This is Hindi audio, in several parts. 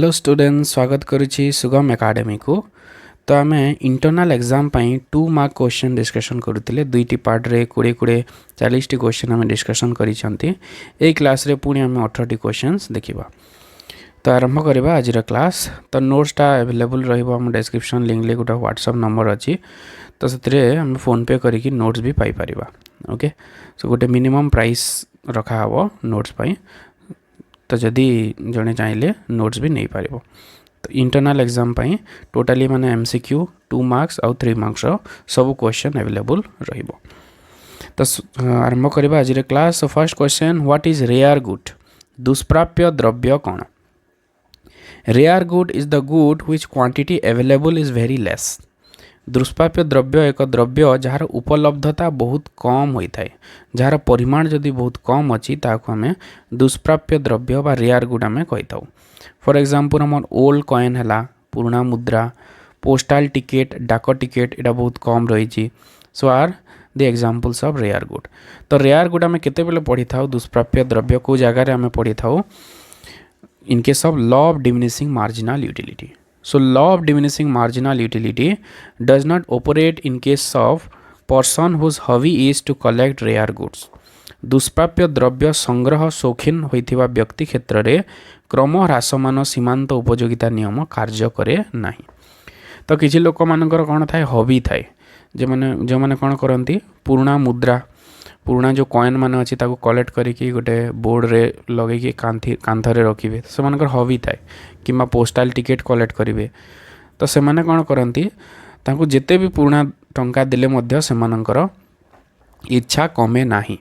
हेलो स्टूडेंट स्वागत करुछि सुगम एकेडमी को। तो आम इंटरनल एग्जाम पाई 2 मार्क क्वेश्चन डिस्कशन करुले दुईटी पार्ट रे 20 40 क्वेश्चन आम डिस्कशन करिसेंती। ए क्लास रे पुणी आम 18 क्वेश्चंस देखिबा। तो आरंभ करबा आज क्लास। तो नोट्सटा अवेलेबल रहइबो हम डिस्क्रिप्शन लिंक ले गोटा व्हाट्सएप नंबर अछि। तो सेतरे हम फोन पे करिकि नोट्स भी पाई परिबा। ओके, सो गोटे मिनिमम प्राइस रखा हबो नोट्स पाई। तो जदि जड़े चाहिए नोट्स भी नहीं पार। तो इंटरनल एग्जाम पाई टोटाली माने एमसीक्यू 2 मार्क्स आउ 3 मार्क्स सब क्वेश्चन अवेलेबल रहिबो। तो आरंभ करबा आज class. First question, what is rare good? दुष्प्राप्य द्रव्य कौन? Rare good is the good which quantity available is very less. दुष्प्राप्य द्रव्य एक द्रव्य जार उपलब्धता बहुत कम होता है, जार परिमाण जदि बहुत कम अच्छी ताको आम दुष्प्राप्य द्रव्य बा रेयर गुड आम कही था। फॉर एग्जांपल हमर ओल्ड कॉइन है, पुराना मुद्रा, पोस्टाल टिकेट, डाक टिकेट एटा बहुत कम रही। So are the examples of rare good. तो रेयर गुड आम केते बेले पढ़ी था? दुष्प्राप्य द्रव्य को जगह आम पढ़ी था इन case of law of diminishing marginal utility. So law of diminishing marginal utility does not operate in case of person whose hobby is to collect rare goods. दुष्प्राप्य द्रव्य संग्रह शौखीन होइथिबा व्यक्ति क्षेत्र रे क्रम ह्रासमान सीमांत उपयोगिता नियम कार्य करे नाही। तो किछि लोक मानकर कोन थाए हॉबी थाए, जे माने कोन करंती पुराना मुद्रा, पुराना जो कॉइन मान अच्छी कलेक्ट करके गोटे बोर्ड रे लगे कांथरे रखिए, से हॉबी थाए। कि पोस्टाल टिकेट कलेक्ट करेंगे तो से माने कौन करती जिते भी पुराना टंका देले मध्य सेमानकर इच्छा कमे नाही।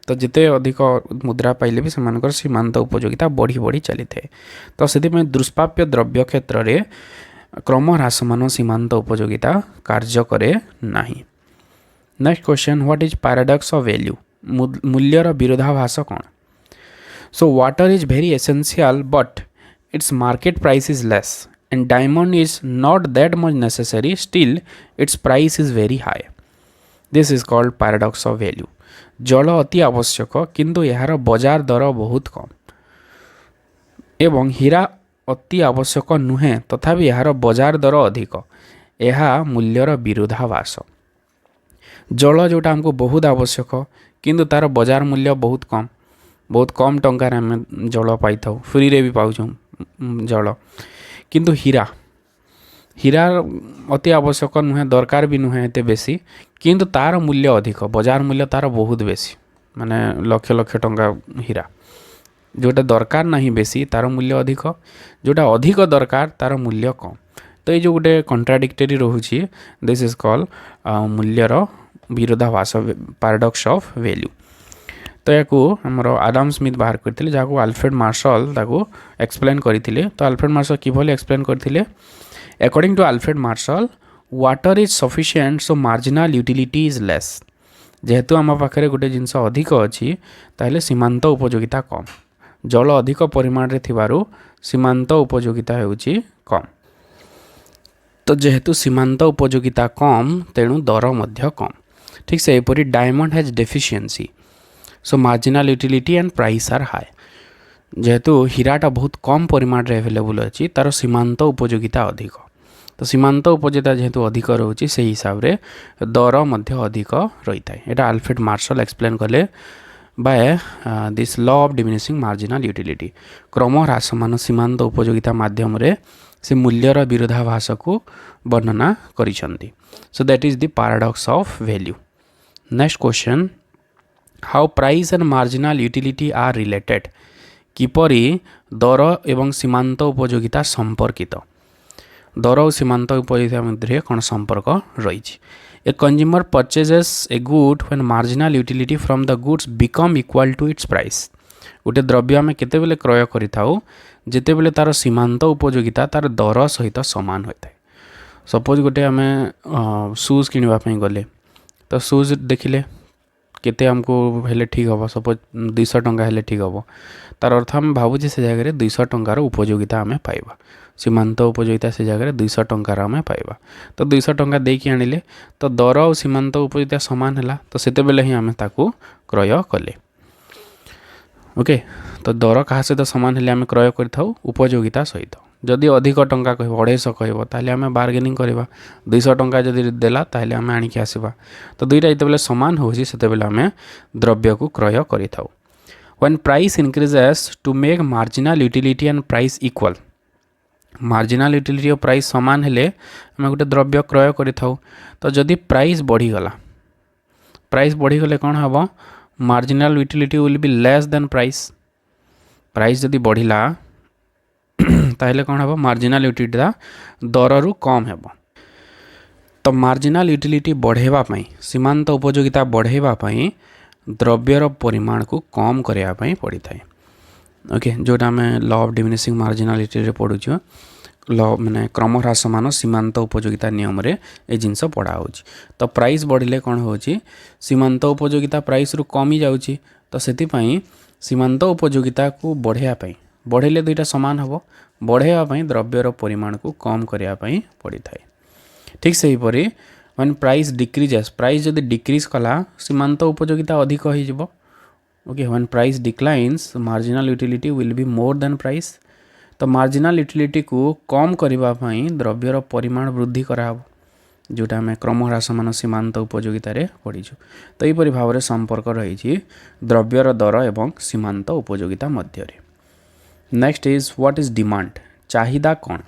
तो जिते अधिक मुद्रा पाइले भी सेमानकर सीमांत उपयोगिता बढ़ी बढ़ी चली थाए। तो से दुष्प्राप्य द्रव्य क्षेत्र में क्रम ह्रासमान सीमांत उपयोगिता कार्य करे नाही। Next question, what is paradox of value? मूल्यर विरोधाभास कौन? So water is very essential but its market price is less and diamond is not that much necessary, still its price is very high. This is called paradox of value. जल अति आवश्यक किंतु यार बजार दर बहुत कम, एवं हीरा अति आवश्यक नुहे तथापि यार बजार दर अधिक, यह मूल्यर विरोधाभास। जल जोटा हमको बहुत आवश्यक किंतु तार बजार मूल्य बहुत कम टंकार आम जल पाई था, फ्री रे भी पाऊँ जल। किंतु हीरा अति आवश्यक नुहे, दरकार भी नुहे एते बेसी, किंतु तार मूल्य अधिक, बजार मूल्य तार बहुत बेसी, माने लक्ष लक्ष टंका हीरा। जोटा दरकार नहीं बेसी तार मूल्य अधिक, जोटा अधिक दरकार तार मूल्य कम। तो ये जो गोटे कॉन्ट्राडिक्टरी रोचे, दिस इज कॉल्ड मूल्यर विरोधाभास, पैराडॉक्स ऑफ वैल्यू। तो याकू हमर आडम स्मिथ बाहर करथिले, जाको अल्फ्रेड मार्शल ताको एक्सप्लेन करथिले। तो अल्फ्रेड मार्शल किभली एक्सप्लेन करथिले? According to Alfred Marshall, water is sufficient so marginal utility is less. जेहेतु आम पाखे गोटे जिनस अधिक अच्छी ताहले सीमांत उपयोगिता कम, जल अधिक परिमाण रे थिबारु सीमांत उपयोगिता हेउची कम। तो जेहेतु सीमांत उपयोगिता कम तेणु दर मध्य कम। ठीक से एपरि diamond has deficiency so marginal utility and price are high. जेहेतु हीराटा बहुत कम परिमाण रे अवेलेबल अच्छी, तार सीमांत उपयोगिता अधिक। तो सीमांत उपयोगिता जेहेतु अधिक रोचे से हिसाब रे दर मध्य अधिक रही है। यहाँ अल्फ्रेड मार्शल एक्सप्लेन कले by this law of diminishing marginal utility. क्रम ह्रासमान सीमांत उपयोगिता माध्यम रे से मूल्यर विरोधाभास को वर्णना करिसेंती। So that is the paradox of value. Next question, how price and marginal utility are related? किपरि दर एवं सीमांत उपयोगिता संपर्कित? दर और सीमांत उपयोगिता मध्य कौन संपर्क रही? A consumer purchases a good when marginal utility from the goods become equal to its price. गोटे द्रव्य आम केते बेले क्रय करिथाउ जेते बेले तार सीमांत उपयोगिता तार दर सहित समान होता है। सपोज गोटे आम शूज किनिबा पई गले, तो शूज देखिले केते हमको हेले ठीक हम, सपोज 200 टंका हेले ठीक हम, तार अर्थ हम भावुचे से जगह 200 टंकार उपयोगिता आम पाइबा, सीमांत उपयोगिता से जगह 200 टंकार आम पाइबा। तो 200 टंका देकी आनिले तो दर और सीमांत उपयोगिता समान है, तो सेते बेले ही आम ताकू क्रय कले। ओके, तो दर क्या सहित सामान हेले आम क्रय कर उपयोगिता सहित जदि अधिक टंका कह 250 कह ताले आम बार्गेनिंग करवा 200 टंका जदि देला ताले आम आणिक आसवा तो दुईटा जिते सामान होची सेते बेले आम द्रव्य को क्रय करि थाउ when price increases to make marginal utility and price equal marginal utility और प्राइस सामान हेले आम गोटे द्रव्य क्रय करि थाउ तो जदि प्राइस बढ़ीगले कौन हम marginal utility will be less than price price जदि बढ़िला ताहले कौन हम मार्जिनल यूटिलिटी दर रु कम हेब तो मार्जिनल यूटिलिटी बढ़ेवा पई सीमांत उपयोगिता बढ़ेवा पई द्रव्यर परिमाण को कम करने पड़ी था ओके जोटा आम law of diminishing marginal utility पढ़ुछु लॉ माने क्रम ह्रासमान सीमांत उपयोगिता नियम रे ए जिनस पढ़ा होची तो प्राइस बढ़िले कौन होची सीमांत उपयोगिता प्राइस रु कमी जाउची तो सेति पई सीमांत उपयोगिता को बढ़ेले दुईटा सामान हम बढ़ेवा द्रव्यर परिमाण को कम करने पड़ी था ठीक से हीपरी व्हेन प्राइस डिक्रीजेस प्राइस जदि डिक्रीज कला सीमांत उपयोगिता अधिक हो okay when price declines marginal utility will be more than price तो मार्जिनल यूटिलिटी को कम करने द्रव्यर परिमाण वृद्धि कराब जोटा आम क्रम ह्रासमान सीमांत उपयोगिता पढ़ीचु तो यहपरि भाव में संपर्क रही द्रव्यर दर एवं सीमांत उपयोगिता मध्य next is what is demand चाहिदा कौन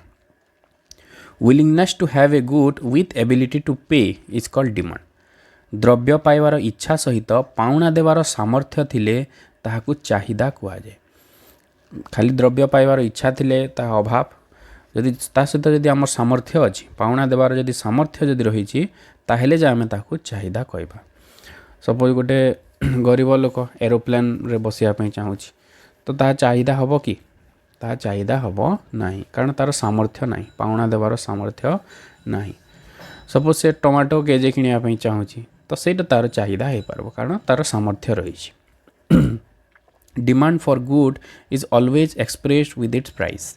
willingness to have a good with ability to pay is called demand द्रव्य पाइबार इच्छा सहित पाउना देवार सामर्थ्य थिले ताहाकू चाहिदा कुहाଯାଏ खाली द्रव्य पाइबार इच्छा थिले ता अभाव जदि ता सहित जदि आम सामर्थ्य अच्छी पाउना देवार जदि सामर्थ्य जदि रही ताहेले जे आमे ताकू चाहिदा कहबा सपोज गोटे गरीब लोक एरोप्लेन रे बसिया पई चाहूची तो ता चाहिदा हबो कि ता चाहिदा हबो नाही कारण तार सामर्थ्य नाही पाउना देवार सामर्थ्य नाही सपोज से टमाटो केजे किनिया पई चाहूची तो सेटा तार चाहिदा हे पारबो कारण तार सामर्थ्य रही demand for good is always expressed with its price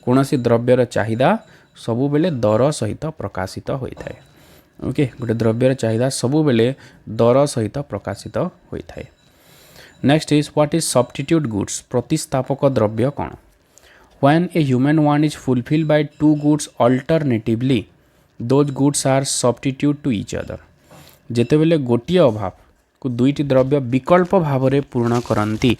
कौनसी द्रव्यर चाहिदा सबु बेले दर सहित प्रकाशित होता है ओके गोटे द्रव्यर चाहिदा सबु बेले दर सहित प्रकाशित होता है next is what is substitute goods प्रतिस्थापक द्रव्य कौन when a human want is fulfil by two goods alternatively those goods are substitute to each other जेतेबेले गोटिए अभाव को दुईटी द्रव्य विकल्प भाव में पूर्ण करती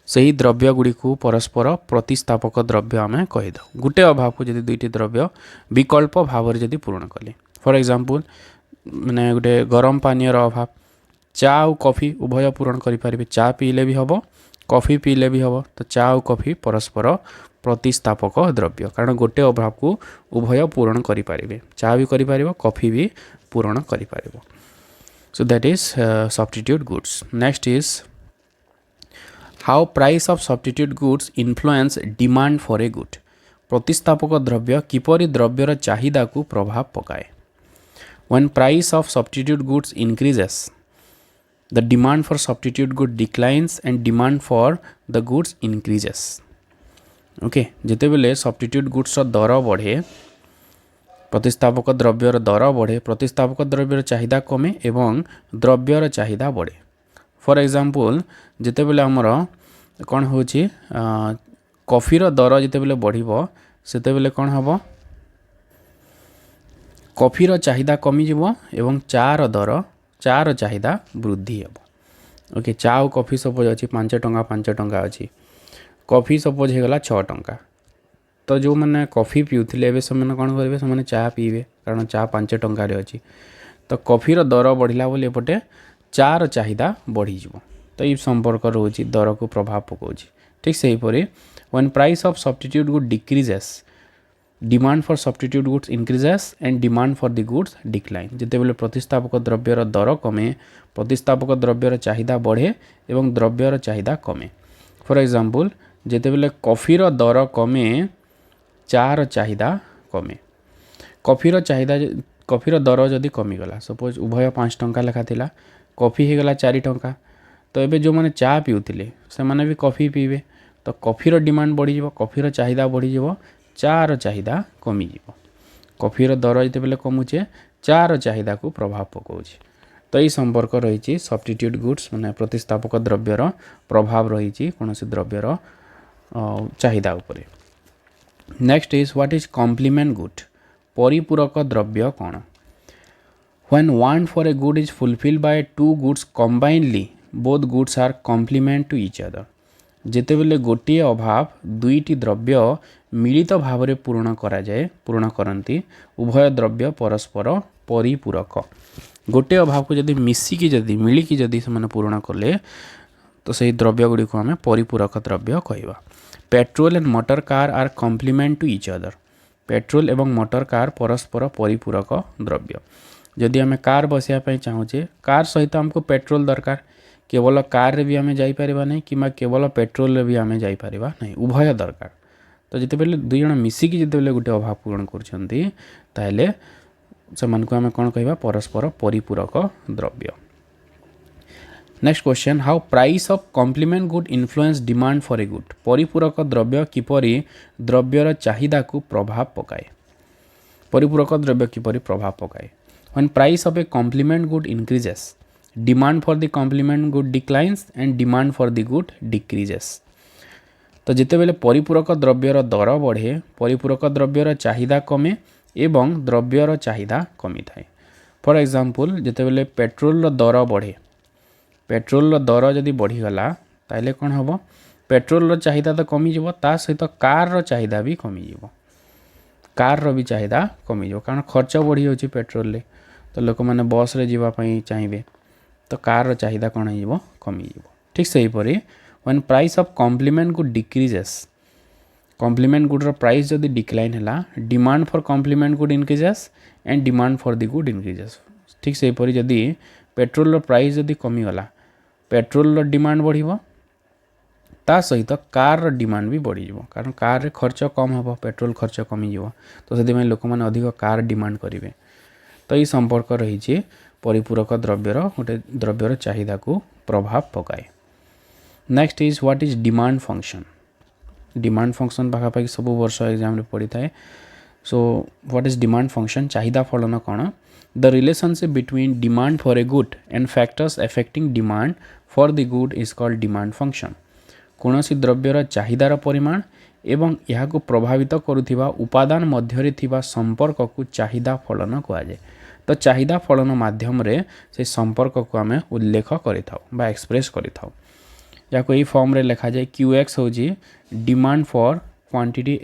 सही द्रव्य गुड़ी को परस्पर प्रतिस्थापक द्रव्य आम कहीद गोटे अभाव को जब दुईटी द्रव्य विकल्प भाव में जब पूर्ण कले फॉर एग्जांपल माने गोटे गरम पानीय अभाव चा और कॉफी उभय पूरण करें चा पीले भी हम कॉफी पीले भी हम तो चा और कॉफी परस्पर प्रतिस्थापक द्रव्य कारण गोटे अभाव को उभय पूरण करें चा भी करें कॉफी भी पूरण करें so that is substitute goods next is how price of substitute goods influence demand for a good प्रतिस्थापक द्रव्य किपरि द्रव्यर चाहिदा को प्रभाव पकाए when price of substitute goods increases the demand for substitute good declines and demand for the goods increases okay जेते बेले substitute goods रो दर बढ़े प्रतिस्थापक द्रव्यर दर बढ़े प्रतिस्थापक द्रव्यर चाहिदा कमे एवं द्रव्यर चाहिदा बढ़े फॉर एग्जांपल जिते बेले हमर कौन होची कॉफीर दर जिते बेले बढ़िबो सेते बेले कौन हबो कॉफीर चाहिदा कमी जीवो एवं चार दर चार चाहिदा वृद्धि हेबो ओके चा और कॉफी सपोज अछि 5 टंका अछि कॉफी सपोज हे गला 6 टंका तो जो मैंने कॉफी पीउथिले एबे से कौन करेंगे से चा पीबे कारण चा 5 टंकार अच्छी तो कॉफीर दर बढ़ला बोली एपटे चार चाहिदा बढ़ीଯିव तो ये संपर्क रोची दर को प्रभाव पकाउछि ठीक से हीपरि when price of substitute good decreases demand for substitute goods increases and demand for the goods decline जिते बेले प्रतिस्थापक द्रव्यर दर कमे प्रतिस्थापक द्रव्यर चाहिदा बढ़े एवं द्रव्यर चाहिदा कमे फॉर एग्जांपल जिते बेले कॉफीर दर कमे चार चाहिदा कमे कॉफीर दर जदि कमीगला सपोज उभय 5 टंका लेखा थिला कॉफी हो गला 4 टंका तो एबे जो माने चा पीउथिले से माने भी कॉफी पीबे तो कॉफीर डिमांड बढ़ी जीवो कॉफीर चाहिदा बढ़ी जीवो चार चाहिदा कमी जीवो कॉफीर दर जते बेले कमुचे चार चाहिदा को प्रभाव पकाउछि तो ये संपर्क रही सब्स्टिट्यूट गुड्स माने प्रतिस्थापक द्रव्यर प्रभाव रही कोनोसी द्रव्यर चाहिदा उपरे next is what is complement good परिपूरक द्रव्य कौन When want for a good is fulfilled by two goods combinedly, both goods are complement to each other. ଯେତେବେଳେ ଗୋଟିଏ ଅଭାବ ଦୁଇଟି ଦ୍ରବ୍ୟ ମିଳିତ ଭାବରେ ପୂରଣ କରନ୍ତି ଉଭୟ ଦ୍ରବ୍ୟ ପରସ୍ପର ପରିପୂରକ ଗୋଟିଏ ଅଭାବକୁ ଯଦି ମିଳିକି ଯଦି ସେମାନେ ପୂରଣ କଲେ ତ ସେହି ଦ୍ରବ୍ୟ ଗୁଡ଼ିକୁ ଆମେ ପରିପୂରକ ଦ୍ରବ୍ୟ କହିବା petrol and motor car are complement to each other petrol ଏବଂ ମୋଟର କାର ପରସ୍ପର ପରିପୂରକ ଦ୍ରବ୍ୟ जदि आम कार बसापी चाहूचे कार सहित आमको पेट्रोल दरकार केवल कार रे भी आम जापर ना कि केवल पेट्रोल रे भी आम जापर ना उभय दरकार तो जिते बेले दुई जन मिसिकी जिते गोटे अभाव पूरण कर आम कौन कह परस्पर परिपूरक द्रव्य next question how price of complement good influence demand for a good परिपूरक द्रव्य किपरि द्रव्यर चाहिदा को प्रभाव पकाए परिपूरक द्रव्य किपरि प्रभाव पकाए When price of a complement good increases, demand for the complement good declines and demand for the good decreases. तो जिते बेले परिपूरक द्रव्यर दर बढ़े परिपूरक द्रव्यर चाहिदा कमे एवं द्रव्यर चाहिदा कमी थाए फॉर एग्जांपल जिते बेले पेट्रोल दर बढ़े पेट्रोल दर जदि बढ़ीगला ताइले कौन हम पेट्रोल चाहिदा तो कमी जीवो ता सहित कार चाहिदा भी कमी जीवो कार भी चाहिदा कमी जीवो कारण खर्च बढ़ी जाउछि पेट्रोल रे तो लोक मैंने बस रे जीवाई चाहिए तो कार चाहिदा कौन हो कमी ठीक से हीपरी when price of complement good decreases complement गुड्र प्राइस जदि डिक्लाइन है demand for complement good increases and demand for the good increases ठीक से हीपरी जदि पेट्रोल प्राइस जदि कमीगला पेट्रोल डिमांड बढ़ ता सहित कार डिमांड भी बढ़ी कारण कार रे खर्च कम हम पेट्रोल खर्च कमी तो से लोक मैंने अधिक कार डिमांड करेंगे तो ये संपर्क रही परिपूरक द्रव्यर गोटे द्रव्यर चाहिदा को प्रभाव पकाए next is what is demand function पाखापाखि सब वर्ष एग्जाम रे पड़ी थाए so what is demand function चाहिदा फलन कौन the relationship between demand for a good and factors affecting demand for the good is called demand function कौन सी द्रव्यर चाहिदार परिमाण एवं यह को प्रभावित करुथिबा उपादान मध्यरे थिबा संपर्क को चाहिदा फलन कहुए तो चाहिदा फलन माध्यम रे से संपर्क को आम उल्लेख करें एक्सप्रेस करें या कोई फॉर्म रे लिखा जाए QX हो demand for quantity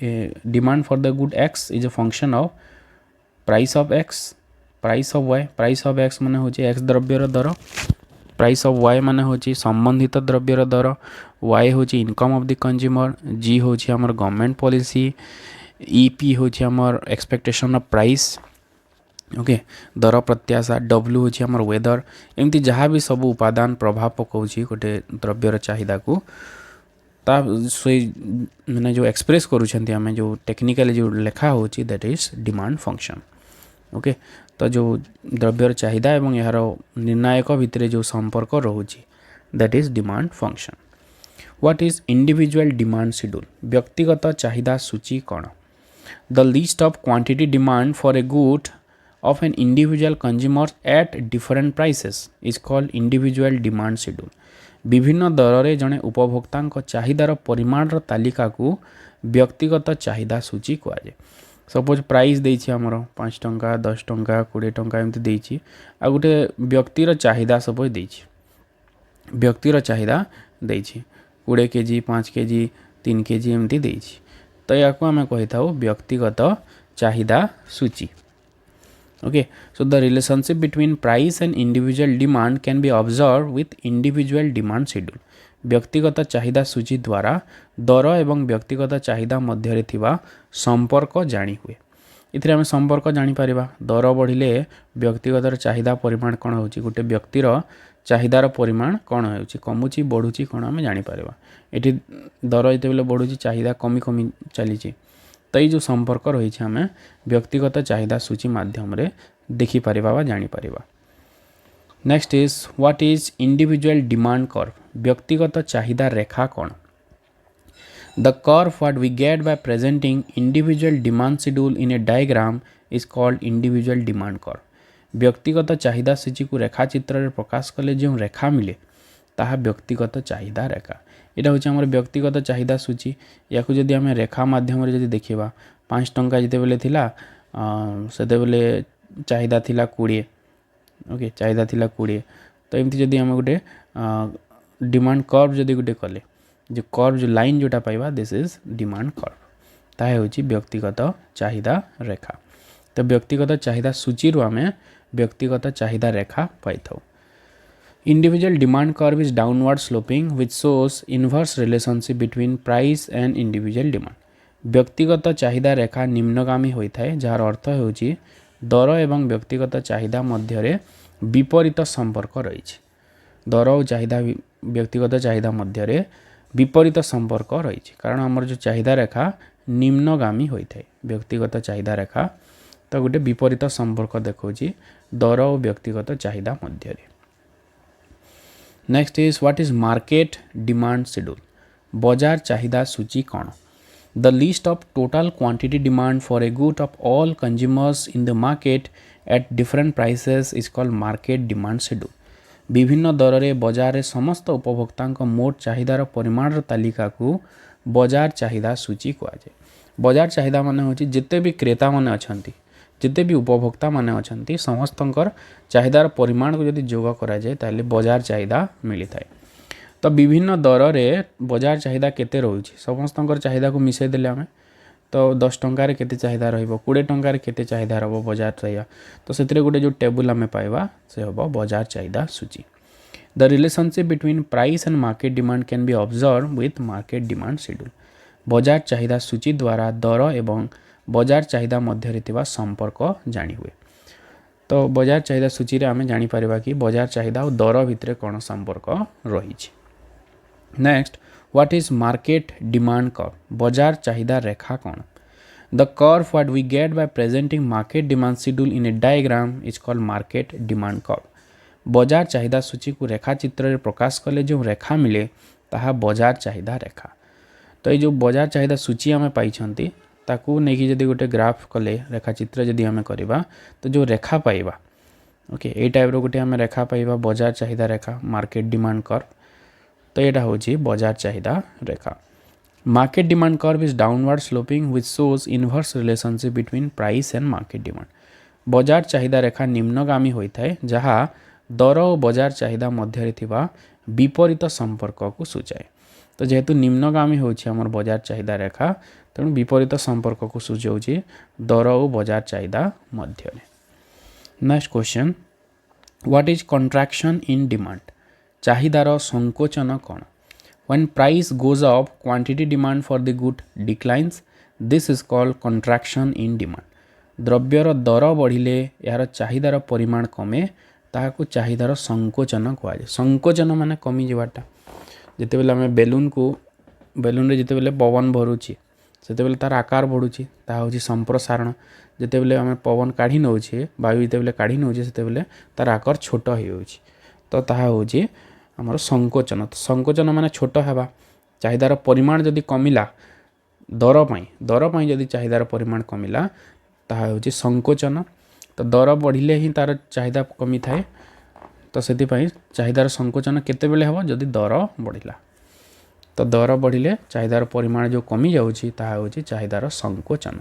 demand for the good X is a function of price of X price of X माने हो X द्रव्यर दर प्राइस ऑफ Y माने हो संबंधित द्रव्यर दर Y हो income of the consumer G हो आमर गवर्नमेंट पॉलिसी EP हो आमर एक्सपेक्टेशन ऑफ प्राइस ओके दर प्रत्याशा W हो आमर वेदर एमती जहाँ भी सब उपादान प्रभाव पकाउछि गोटे द्रव्यर चाहिदा को ता मैंने जो एक्सप्रेस करूछंती आमे जो टेक्निकली जो लिखा होछि that is demand function okay तो जो द्रव्यर चाहिदा एवं यार निर्णायक भितर जो संपर्क रोची that is demand function what is individual demand schedule व्यक्तिगत चाहिदा सूची कौन the list of quantity demand for a good of an individual consumer at different prices is called individual demand schedule विभिन्न दर जड़े उपभोक्ता चाहिदार परिमाण तालिका को व्यक्तिगत चाहिदा सूची कहुए सपोज प्राइस देछि हमर 5 टंका 10 टंका 20 टंका एमती देछि आ गोटे व्यक्तिर चाहिदा सपोज देछि व्यक्तिर चाहिदा देछि 20 केजी 5 केजी 3 केजी एमती देछि तो या को आम कहि थाउ व्यक्तिगत चाहिदा सूची okay so the relationship between price and individual demand can be observe with individual demand schedule व्यक्तिगत चाहिदा सूची द्वारा दर एवं व्यक्तिगत चाहिदा मध्य थिबा संपर्क जानी हुए इथिरे आम संपर्क जानी परिबा दर बढ़िले व्यक्तिगत चाहिदा परिमाण कौन होची गोटे व्यक्तिर चाहिदार परिमाण कौन होची कमुची बढ़ुची कौन आम जानी परिबा एठी दर एते बेले बढ़ुची चाहिदा कमी कमी चलीची तो ये जो संपर्क रही आम व्यक्तिगत चाहिदा सूची माध्यम रे देखि परिबा वा जानी परिबा next is what is individual demand curve व्यक्तिगत चाहिदा रेखा कौन the curve what we get by presenting individual demand schedule in a diagram is called individual demand curve व्यक्तिगत चाहिदा सूची को रेखा चित्र रे प्रकाश कले जो रेखा मिले ताहा व्यक्तिगत चाहिदा रेखा यहाँ हूँ आम व्यक्तिगत चाहिदा सूची या जदि आम रेखा मध्यम जदि देखा 5 टंका जिते बेले थिला सेते बेले चाहिदा थिला 20 ओके चाहिदा थिला 20 तो एमती जदि आम गोटे डिमांड कर्व जदि गोटे कले जो कर्व जो लाइन जोटा पाइबा दिस इज डिमांड कर्व ताहे होची व्यक्तिगत चाहिदा रेखा। तो व्यक्तिगत चाहिदा सूची रु आम व्यक्तिगत चाहिदा रेखा पाई थाउ। Individual demand curve is downward sloping which shows inverse relationship between price and individual demand. व्यक्तिगत चाहिदा रेखा निम्नगामी होता है जार अर्थ होची दर एवं व्यक्तिगत चाहिदा मध्य विपरीत संपर्क रही। दर और चाहिदा व्यक्तिगत चाहिदा मध्य विपरीत संपर्क रही कारण आमर जो चाहिदा रेखा निम्नगामी होता है व्यक्तिगत चाहिदा रेखा तो गोटे विपरीत संपर्क देखौची दर और व्यक्तिगत चाहिदा मध्य। Next is what is market demand schedule बजार चाहिदा सूची कौन the list of total quantity demand for a good of all consumers in the market at different prices is called market demand schedule. विभिन्न दर रे बजार समस्त उपभोक्ता मोट चाहिदार परिमाण तालिका को बजार चाहिदा सूची कहुए। बजार चाहिदा मान हूँ जिते भी क्रेता मैंने अच्छा जिते भी उपभोक्ता माने अच्छा समस्तंकर चाहिदार परिमाण को जदि जोग करा जाए ताले बजार चाहिदा मिली थाए। तो विभिन्न दर रे बजार चाहिदा केते रहउछि समस्तंकर चाहिदा को मिसई देले आमे तो 10 टंकार केते चाहिदा रहइबो 20 टंकार केते चाहिदा रहबो बजार चाहिदा तो सेतरे गोटे जो टेबुल आमे पाइबा से होबो बजार चाहिदा सूची। The relationship between price and market demand can be observe with market demand schedule. बजार चाहिदा सूची द्वारा दर एवं बजार चाहिदा मध्य संपर्क जानी हुए। तो बजार चाहिदा सूची रे आमे जानी परिबा कि बजार चाहिदा और दर भितर कौन संपर्क रही। Next what is market demand curve बजार चाहिदा रेखा कौन the curve what we get by presenting market demand schedule in a diagram is called market demand curve. बजार चाहिदा सूची को रेखा चित्र रे प्रकाश कले जो रेखा मिले ताहा बजार चाहिदा रेखा। तो ये जो बजार चाहिदा सूची आमे पाइछंती ताकू नहीं जदि गोटे ग्राफ कले रेखा चित्र जदि आमे करबा तो जो रेखा पाइबा ओके ए टाइप रो गोटे आमे रेखा पाइबा बजार चाहिदा रेखा मार्केट डिमांड कर्व। तो यहाँ हूँ बजार चाहिदा रेखा। Market demand curve is downward sloping which shows inverse relationship between price and market demand. बजार चाहिदा रेखा निम्नगामी होता है जहाँ दर और बजार चाहिदा मध्य विपरीत संपर्क को सूचाए। तो जेहेतु निम्नगामी होछि हमर बजार चाहिदा रेखा तेणु विपरीत संपर्क को सूचाऊँ दर और बजार चाहिदा मध्य। Next question what is contraction in demand चाहिदार संकोचन कौन when price goes up quantity demand for the good declines this is called contraction in demand. द्रव्यर दर बढ़िले यार चाहिदार परिमाण कमे ताहाकू चाहिदार संकोचन कहुए। संकोचन माने कमी जावाटा जिते बेले आम बेलून को बेलून रे जिते बेले पवन भरुची सेते बेले तार आकार बढ़ुची ताहा होची संप्रसारण। जिते बेले आम पवन काढ़ी नौछे वायु जिते बेले काढ़ी नौछे सेते बेले तार आकार छोट हो जाउची तो ताहा होची हमर संकोचन। तो संकोचन माने छोट हेबा चाहिदार परिमाण जदि कमिला दर पई जदि चाहिदार परिमाण कमिला ताहा होची संकोचन। तो दर बढ़िले ही तार चाहिदा कमी थाए तो सेति पई चाहिदार संकोचन केते बेले हेबो जदि दर बढ़िला। तो दर बढ़िले चाहिदार परिमाण जो कमी जाउची ताहा होची चाहिदार संकोचन।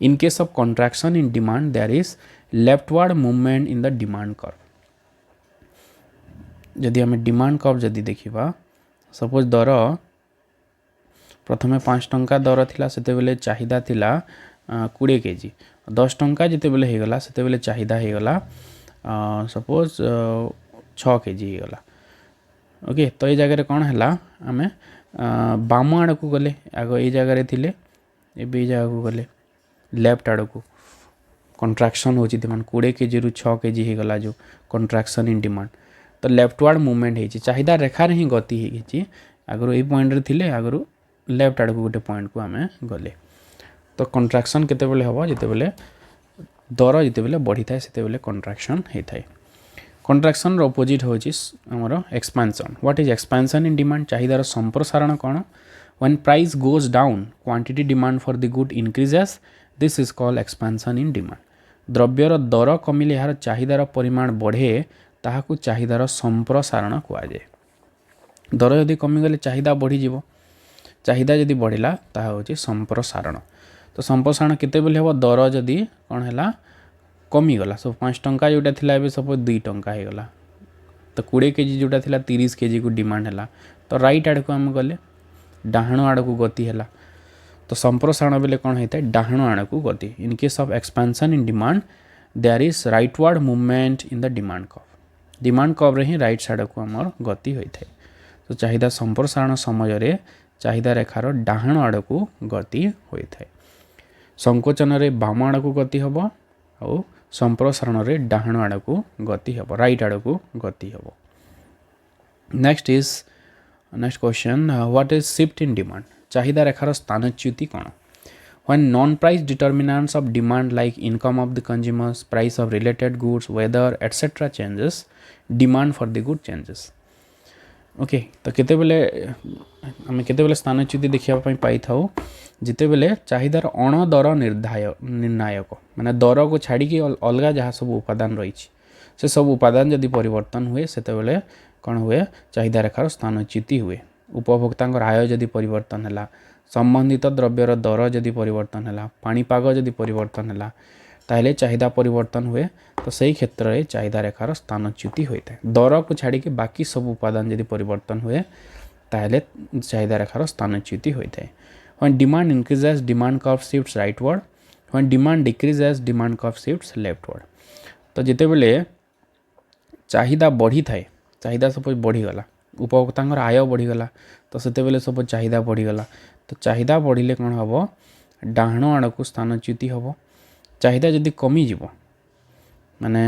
In case of contraction in demand there is leftward movement in the demand curve. जदि आम डिमांड कर्व जदि देखिबा सपोज दर प्रथमे 5 टंका दर थिला सेते बेले चाहिदा थिला 20 केजी 10 टंका जिते बेले हे गला सेते बेले चाहिदा हे गला सपोज 6 केजी हे गला ओके। तो ये जगह कौन है आम बाम आड़ को गले आग ये जगह थिले ए जगह को गले लेफ्ट आड़ को कंट्राक्शन होची डिमांड 20 केजी रु 6 केजी हो गला जो कंट्राक्शन इन डिमांड। तो लेफ्टवर्ड मूवमेंट होची चाहिदा रेखार ही गति होगी आगु ये पॉइंट रे थिले आगु लेफ्ट आड़ को गोटे पॉइंट को आम गले। तो कंट्राक्शन केते बेले हबो जिते बेले दर जिते बेले बढ़ी थाए सेते बेले कंट्राक्शन होता है। कंट्राक्शन अपोजिट होची हमर expansion. What is expansion in demand चाहिदार संप्रसारण कौन when price goes down quantity demand for the good increases this is called expansion in demand. द्रव्यर दर कमिले यार चाहिदार परिमाण बढ़े ताहाकू चाहिदार संप्रसारण कहुए। दर जदि कमिगले चाहिदा बढ़ीଯିव चाहिदा जदि बढ़िला ताहा होची संप्रसारण तो संप्रसारण केतेबेले हेबो दर जदि कौन है कमिगला सब 5 टंका जोटा थिला एबे सपोज 2 टंका हो गला तो 20 केजी जोटा थिला 30 केजी को डिमांड है तो राइट आड़ को आम गले डाहाण आड़ को गति है तो संप्रसारण बेले कौन होता है डाहाण आड़ को गति in case of expansion in demand there is rightward movement in the demand curve रे ही राइट साइड को आमर गति होता है तो चाहिदा संप्रसारण समय रे चाहिदा रेखार डाहाण आड़ को गति होता है संकोचन रे बाम आड़ को गति हम और संप्रसारण रे डाहाण आड़ को गति हम राइट आड़ को गति हम next question what is shift in demand चाहिदा रेखार स्थानच्युति कौन when non-price determinants of demand like income of the consumers, price of related goods, weather, etc. changes, demand for the good changes. Okay तो केतेबेले आम केतेबेले स्थानच्युति देखा पाई था जितेबेले चाहिदार अण दर निर्णायक माने दर को छाड़ी अलग जहाँ सब उपादान रही से सब उपादान जदि परिवर्तन हुए सेतेबेले कौन हुए चाहिदा रेखार स्थानच्युति हुए उपभोक्ता आय जदि परिवर्तन है संबंधित द्रव्यर दर जदि परिवर्तन है पाणीपाग जदि परिवर्तन है ताहले चाहिदा परिवर्तन हुए तो सही क्षेत्र में चाहिदा रेखार स्थानच्युति होता है दर को छाड़ी बाकी सब उपादान जदि परिवर्तन हुए ताहले चाहिदा रेखार स्थानच्युति होता है when demand increases demand curve shifts rightward when demand decreases demand curve shifts leftward तो जिते बेले चाहिदा बढ़ी थाए चाहिदा सपोज बढ़ीगला उपभोक्ता आय बढ़ीगला तो सेते बेले सब चाहिदा बढ़ीगला तो चाहिदा बढ़िले कौन हम डाहाण आड़ को स्थानच्युति हम चाहिदा जदि कमिज माने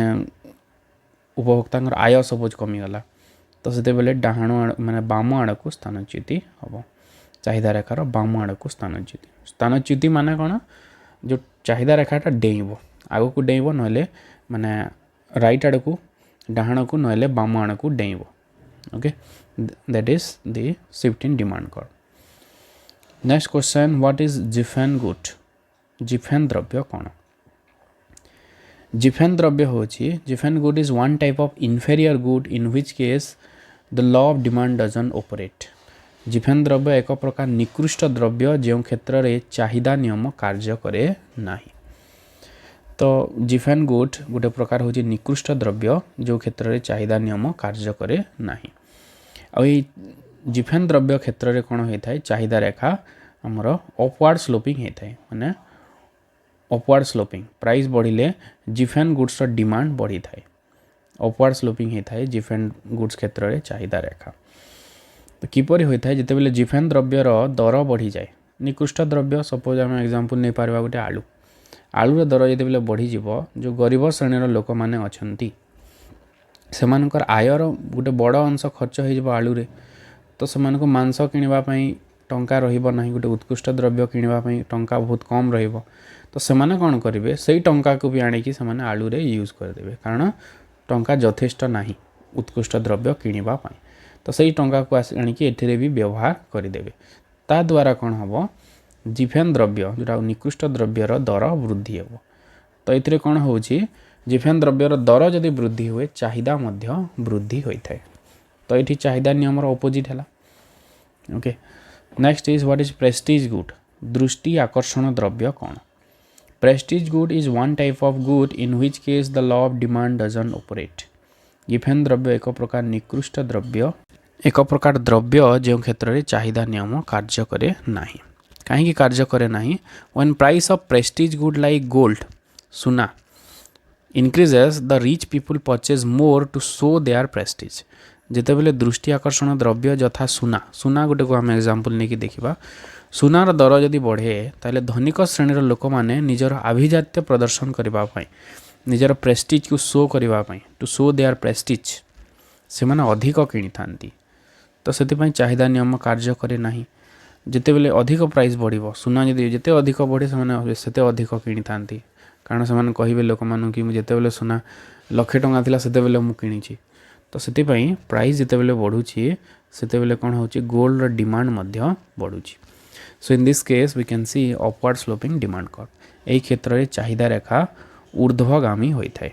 उपभोक्ता आय सपोज कमिगला तो सेते बेले डाहाण माने बाम आड़ को स्थानच्युति हम चाहिदा रेखार बाम आड़ को स्थानच्युति माने कौन जो चाहिदा रेखाटा डेइब आग को डेइब नहले माने राइट आड़ को डाहाण को नहले बाम आड़ को डेइब okay that is the shift in demand curve next question what is Giffen good Giffen द्रव्य कौन जिफेन द्रव्य होची Giffen good is one type of inferior good in which case the law of demand doesn't operate Giffen द्रव्य एक प्रकार निकृष्ट द्रव्य जो क्षेत्र में चाहिदा नियम कार्य करे नाही तो जिफेन गुड गोटे प्रकार होची निकृष्ट द्रव्य जो क्षेत्र में चाहिदा नियम कार्य करे नाही आ जिफेन द्रव्य क्षेत्र में कौन होता है चाहिदा रेखा आमर अपवार्ड स्लोपिंग होता है माने अपवार्ड स्लोपिंग प्राइस बढ़िले जिफेन गुड्स डिमांड बढ़ी थाए अपवार्ड स्लोपिंग होता है जिफेन गुड्स क्षेत्र में चाहिदा रेखा तो किपरि होता है जिते बेले जिफेन द्रव्यर दर बढ़ी जाए निकृष्ट द्रव्य सपोज आम एग्जांपल नहीं पारबा गोटे आलू आलूर दर जिते बेले बढ़ी जीवो जो गरीब श्रेणीर लोक मैंने अच्छी सेमानकर आयर गोटे बड़ अंश खर्च हो आलू रे तो सेमानक मांस किणवाई टंका रहिबो नाही गोटे उत्कृष्ट द्रव्य किणवाई टंका बहुत कम रहिबो तो सेमाने कौन करेंगे से टंका को भी आणिकी सेमाने आलू रे यूज करदेवे कारण टंका यथेष्ट नाही उत्कृष्ट द्रव्य किणवाई तो सही टंका को आणिकी एठिरे भी व्यवहार करदेवे ता द्वारा कौन हम जिफेन द्रव्य जोटा निकृष्ट द्रव्यर दर वृद्धि हे तो ये कौन हो जिफेन द्रव्यर दर जदि वृद्धि हुए चाहिदा मध्य वृद्धि होता है तो ये चाहिदा नियम अपोजिट है okay next is what is prestige good दृष्टि आकर्षण द्रव्य कौन prestige good is one type of good in which case the law of demand doesn't operate Giffen द्रव्य एक प्रकार निकृष्ट द्रव्य एक प्रकार द्रव्य जो क्षेत्र में चाहिदा नियम कार्य करे नाही कहीं कार्य करे नाही when price of Prestige good like gold सुना increases the rich people purchase more to show their prestige जिते बेले दृष्टि आकर्षण द्रव्य यथा सुना सुना गोटे को आम एग्जांपल नहीं कि देखा सुनार दर जदि बढ़े ताले धनिक श्रेणीर लोक मैंने निजर आभिजात्य प्रदर्शन करने निजर प्रेस्टीज को शो करने टू शो देयर प्रेस्टीज से माने अधिक किणी थांती तो से चाहिदा नियम कार्य करे नाही जिते बेले अधिक प्राइस बढ़िबो सुना जदि जिते अधिक बढ़े से अधिक किणी थांती कारण से कहे लोक मान कि जिते सुना लक्षे टंका थिला सेते बेले मु किणी तो से प्राइस जिते बेले बढ़ुची सेते बेले कौन हो गोल्ड डिमांड मध्य बढ़ुची so in this case we can see upward sloping demand curve यही क्षेत्र में चाहिदा रेखा ऊर्ध्वगामी होता है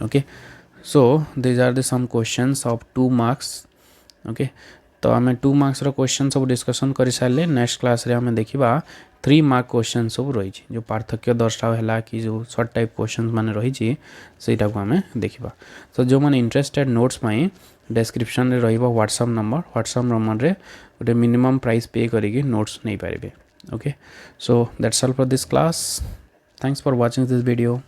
okay so this are the some questions of 2 marks okay तो आम 2 मार्क्स क्वेश्चन सब डिस्कसन कर सारे नेक्स्ट क्लास रे आम देखा 3 मार्क क्वेश्चन सब रही जो पार्थक्य दर्शाव है कि जो सर्ट टाइप क्वेश्चन मान रही सेटा को आम देखा। तो जो मैंने इंटरेस्टेड नोट्स डिस्क्रिप्शन रे रहिबो व्हाट्सएप नंबर रे गोटे मिनिमम प्राइस पे करिके नोट्स नहीं पारे। Okay so that's all for this class. Thanks for watching this video.